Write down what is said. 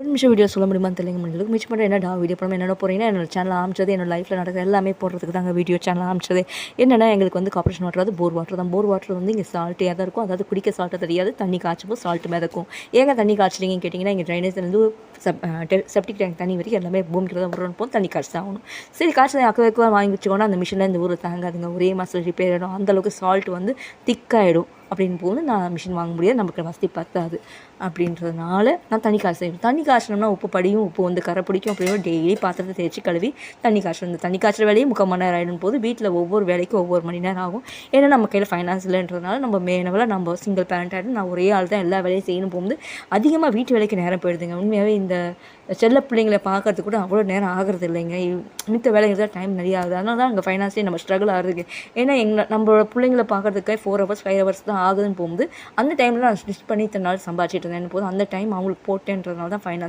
ஒரு நிமிஷம் வீடியோ சொல்ல முடியுமா தெரியல முடியல மிச்சம் பண்ணுற என்னடா வீடியோ பண்ண என்னென்ன போகிறீங்கன்னா என்னோட சேனல் ஆரம்பிச்சது என்னோட லைஃப்பில் நடக்கிற எல்லாமே போடுறதுக்கு தாங்க வீடியோ சேனல் ஆரம்பிச்சது. என்னென்னா எங்களுக்கு வந்து கார்பரேஷன் வாட்டர் வந்து போர் வாட்டர் தான். போர் வாட்டர் வந்து இங்கே சால்ட்டியாக தான் இருக்கும். அதாவது குடிக்க சால்ட்டு தெரியாது, தண்ணி காய்ச்சும்போது சால்ட்டு மிதக்கும். ஏங்க தண்ணி காய்ச்சிட்டீங்கன்னு கேட்டிங்கன்னா எங்கள் ட்ரைனேஜ்லேருந்து செப்டிக் டேங்க் தண்ணி வரைக்கும் எல்லாமே பூமிக்கு தான் வரணும் போது தண்ணி காய்ச்சி தான் ஆகணும். சரி காய்ச்சி அக்கா வாங்கி வச்சுக்கோன்னா அந்த மிஷினில் இந்த ஊரில் தாங்காதுங்க. ஒரே மாதத்தில் ரிப்பேர் ஆகிடும். அந்தளவுக்கு சால்ட் வந்து திக்காகிடும். அப்படின்னு போது நான் மிஷின் வாங்க முடியாது, நமக்கு வசதி பத்தாது. அப்படின்றதுனால நான் தண்ணி காய்ச்சேன். தண்ணி காய்ச்சணும்னா உப்பு படியும், உப்பு வந்து கரை பிடிக்கும். அப்படின்னு டெய்லி பாத்திரத்தை தேய்ச்சி கழுவி தண்ணி காய்ச்சணும். இந்த தண்ணி காய்ச்சல் வேலையும் 3/4 மணி நேரம் ஆகிடும் போது வீட்டில் ஒவ்வொரு வேலைக்கும் ஒவ்வொரு மணி நேரம் ஆகும். ஏன்னா நம்ம கையில் ஃபைனான்ஸ் இல்லைன்றதுனால நம்ம மேனவெல்லாம் நம்ம சிங்கிள் பேரண்ட் ஆகிடும். நான் ஒரே ஆள் தான் எல்லா வேலையும் செய்யணும் போகும்போது அதிகமாக வீட்டு வேலைக்கு நேரம் போயிடுதுங்க. உண்மையாகவே இந்த செல்ல பிள்ளைங்களை பார்க்கறதுக்கு கூட அவ்வளோ நேரம் ஆகிறது இல்லைங்க. மித்த வேலைகள் தான் டைம் நிறைய ஆகுது. அதனால தான் அங்கே ஃபைனான்ஸ்லேயே நம்ம ஸ்ட்ரகிள் ஆகுதுங்க. ஏன்னா நம்மளோட பிள்ளைங்களை பார்க்கறதுக்கு 4 ஹவர்ஸ் 5 ஹவர்ஸ் தான் ஆகுதுன்னு போகும்போது அந்த டைமில் நான் ஸ்டிச் பண்ணி இத்தனை நாள் சம்பாதிச்சிட்டு இருந்தேன் போது அந்த டைம் அவங்களுக்கு போட்டேன்றதுனால தான் ஃபைனான்ஸ்